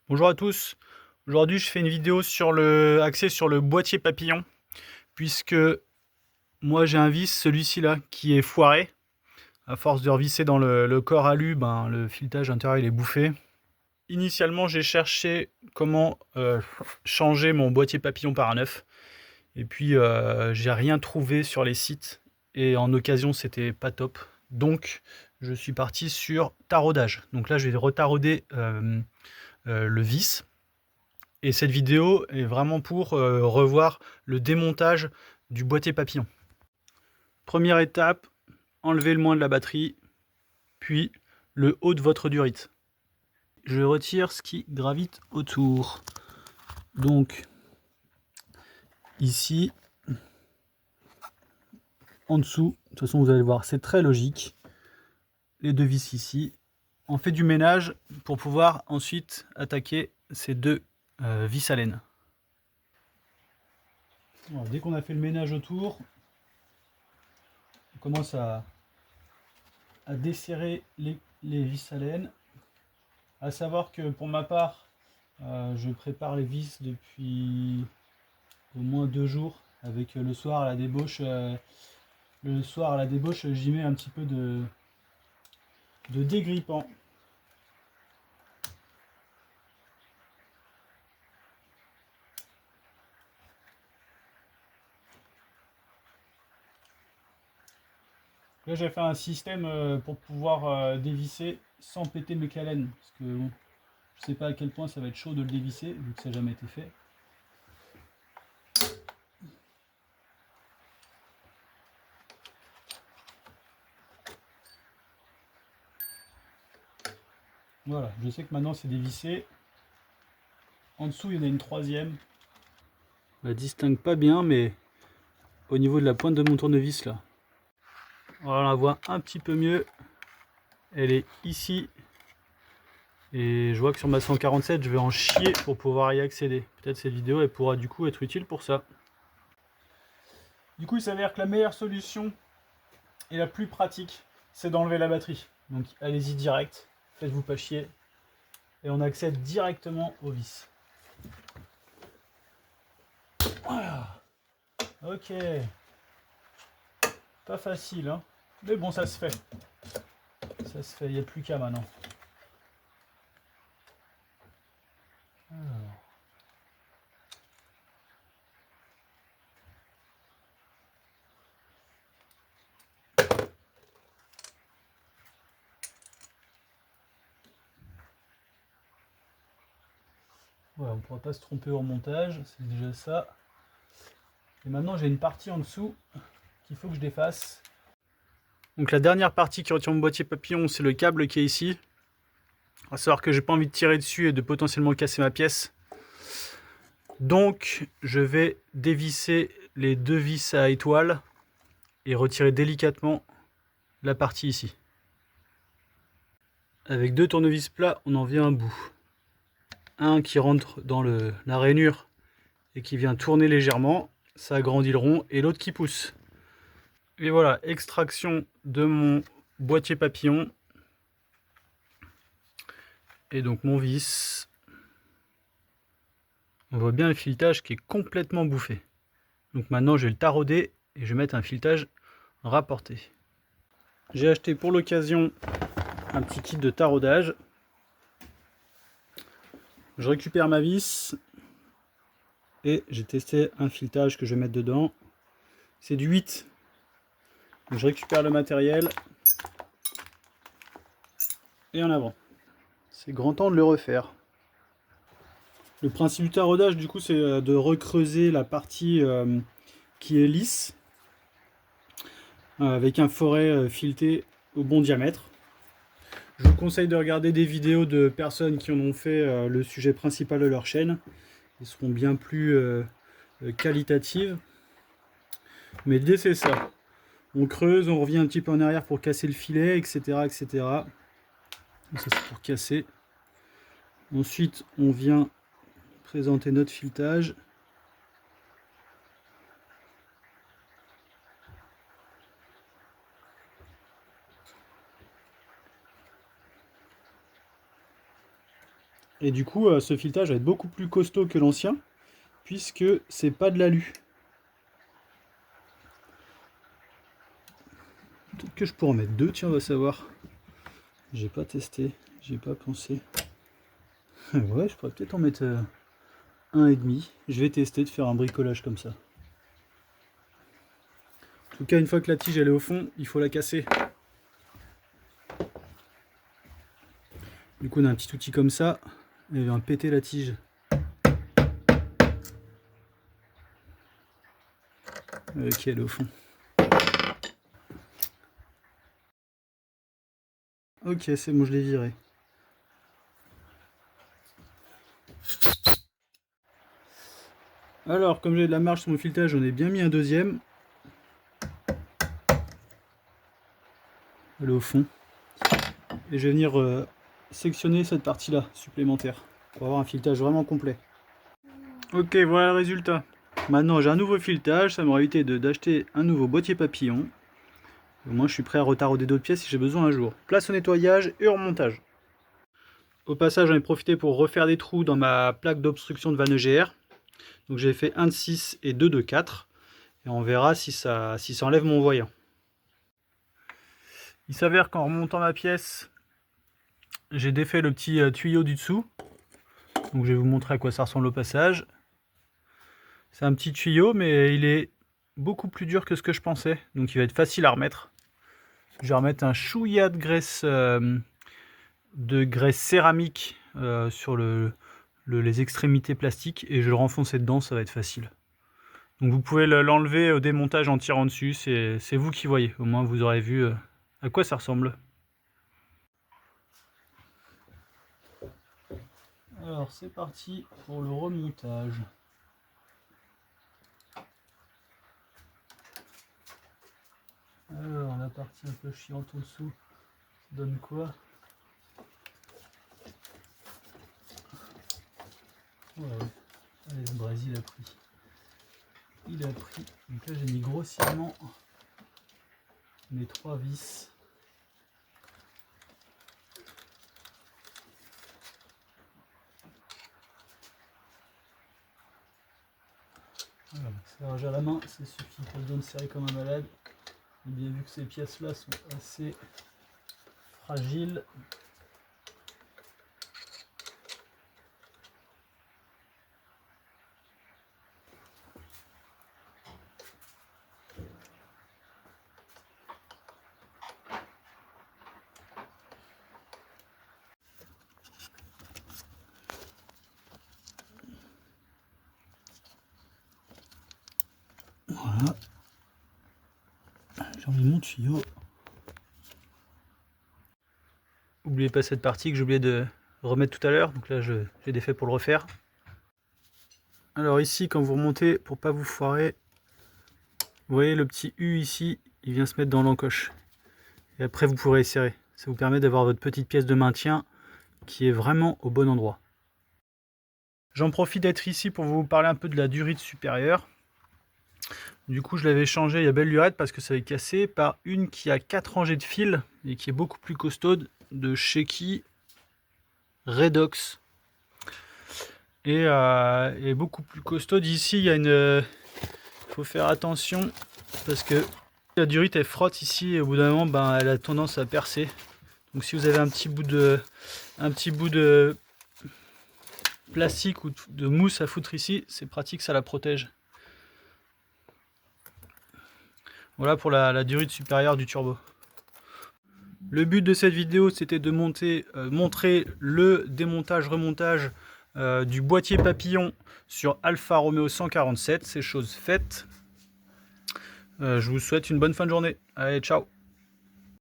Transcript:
Bonjour à tous, aujourd'hui je fais une vidéo axée sur le boîtier papillon, puisque moi j'ai un vis, celui-ci là, qui est foiré. À force de revisser dans le corps alu, ben, le filetage intérieur il est bouffé. Initialement j'ai cherché comment changer mon boîtier papillon par un neuf, et puis j'ai rien trouvé sur les sites, et en occasion c'était pas top. Donc je suis parti sur taraudage. Donc là je vais retarauder le vis. Et cette vidéo est vraiment pour revoir le démontage du boîtier papillon. Première étape, enlevez le moins de la batterie, puis le haut de votre durite. Je retire ce qui gravite autour. Donc, ici, en dessous, de toute façon vous allez voir, c'est très logique. Les deux vis ici. On fait du ménage pour pouvoir ensuite attaquer ces deux vis à laine. Voilà, dès qu'on a fait le ménage autour, on commence à desserrer les vis à laine. À savoir que pour ma part, je prépare les vis depuis au moins 2 jours, avec le soir à la débauche. Le soir à la débauche, j'y mets un petit peu de dégrippant. Là j'ai fait un système pour pouvoir dévisser sans péter mes calènes, parce que bon, je sais pas à quel point ça va être chaud de le dévisser vu que ça n'a jamais été fait. Voilà, je sais que maintenant c'est dévissé. En dessous il y en a une troisième. Je la distingue pas bien, mais au niveau de la pointe de mon tournevis là, on la voit un petit peu mieux. Elle est ici. Et je vois que sur ma 147, je vais en chier pour pouvoir y accéder. Peut-être cette vidéo, elle pourra du coup être utile pour ça. Du coup, il s'avère que la meilleure solution et la plus pratique, c'est d'enlever la batterie. Donc allez-y direct, faites-vous pas chier. Et on accède directement au vis. Voilà. Ok. Pas facile, hein. Mais bon, ça se fait. Ça se fait, il n'y a plus qu'à maintenant. Alors. Ouais, on ne pourra pas se tromper au montage, c'est déjà ça. Et maintenant, j'ai une partie en dessous qu'il faut que je défasse. Donc la dernière partie qui retient mon boîtier papillon, c'est le câble qui est ici. À savoir que j'ai pas envie de tirer dessus et de potentiellement casser ma pièce. Donc je vais dévisser les deux vis à étoile et retirer délicatement la partie ici. Avec deux tournevis plats, on en vient un bout. Un qui rentre dans la rainure et qui vient tourner légèrement, ça agrandit le rond, et l'autre qui pousse. Et voilà, extraction de mon boîtier papillon. Et donc mon vis. On voit bien le filetage qui est complètement bouffé. Donc maintenant je vais le tarauder et je vais mettre un filetage rapporté. J'ai acheté pour l'occasion un petit kit de taraudage. Je récupère ma vis et j'ai testé un filetage que je vais mettre dedans. C'est du 8. Donc je récupère le matériel et en avant. C'est grand temps de le refaire. Le principe du taraudage du coup c'est de recreuser la partie qui est lisse avec un forêt fileté au bon diamètre. Je vous conseille de regarder des vidéos de personnes qui en ont fait le sujet principal de leur chaîne. Ils seront bien plus qualitatives. Mais l'idée c'est ça. On creuse, on revient un petit peu en arrière pour casser le filet, etc. etc. Donc ça c'est pour casser. Ensuite on vient présenter notre filetage. Et du coup, ce filetage va être beaucoup plus costaud que l'ancien, puisque c'est pas de l'alu. Peut-être que je pourrais en mettre deux, tiens, on va savoir. J'ai pas testé, j'ai pas pensé. Ouais, je pourrais peut-être en mettre un et demi. Je vais tester de faire un bricolage comme ça. En tout cas, une fois que la tige elle est au fond, il faut la casser. Du coup, on a un petit outil comme ça, et il vient péter la tige. Ok, elle est au fond. Ok, c'est bon, je l'ai viré. Alors, comme j'ai de la marge sur mon filetage, j'en ai bien mis un deuxième. Elle est au fond. Et je vais venir sectionner cette partie-là, supplémentaire, pour avoir un filetage vraiment complet. Ok, voilà le résultat. Maintenant, j'ai un nouveau filetage, ça m'aura évité d'acheter un nouveau boîtier papillon. Au moins, je suis prêt à retarder d'autres pièces si j'ai besoin un jour. Place au nettoyage et au remontage. Au passage, j'en ai profité pour refaire des trous dans ma plaque d'obstruction de vanne EGR. Donc j'ai fait un de 6 et deux de 4. Et on verra si ça enlève mon voyant. Il s'avère qu'en remontant ma pièce, j'ai défait le petit tuyau du dessous. Donc je vais vous montrer à quoi ça ressemble au passage. C'est un petit tuyau, mais il est beaucoup plus dur que ce que je pensais. Donc il va être facile à remettre. Je vais remettre un chouïa de graisse céramique sur les extrémités plastiques et je vais le renfoncer dedans, ça va être facile. Donc vous pouvez l'enlever au démontage en tirant dessus, c'est vous qui voyez. Au moins vous aurez vu à quoi ça ressemble. Alors c'est parti pour le remontage. Alors la partie un peu chiante en dessous donne quoi? Ouais, allez, le Brésil a pris. Il a pris. Donc là j'ai mis grossièrement mes 3 vis. Voilà, serrage à la main, c'est suffit, pas besoin de serrer comme un malade. Et bien vu que ces pièces là sont assez fragiles. Voilà. J'ai remis mon tuyau. N'oubliez pas cette partie que j'ai oublié de remettre tout à l'heure. Donc là, j'ai défait pour le refaire. Alors ici, quand vous remontez, pour pas vous foirer, vous voyez le petit U ici, il vient se mettre dans l'encoche. Et après, vous pourrez serrer. Ça vous permet d'avoir votre petite pièce de maintien qui est vraiment au bon endroit. J'en profite d'être ici pour vous parler un peu de la durite supérieure. Du coup, je l'avais changé il y a belle lurette parce que ça avait cassé par une qui a 4 rangées de fils et qui est beaucoup plus costaude de Shecky Redox. Et beaucoup plus costaude. Ici, il y a une. Faut faire attention parce que la durite elle frotte ici et au bout d'un moment, ben, elle a tendance à percer. Donc si vous avez un petit bout de plastique ou de mousse à foutre ici, c'est pratique, ça la protège. Voilà pour la durite supérieure du turbo. Le but de cette vidéo, c'était de montrer le démontage-remontage du boîtier papillon sur Alfa Romeo 147. C'est chose faite. Je vous souhaite une bonne fin de journée. Allez, ciao!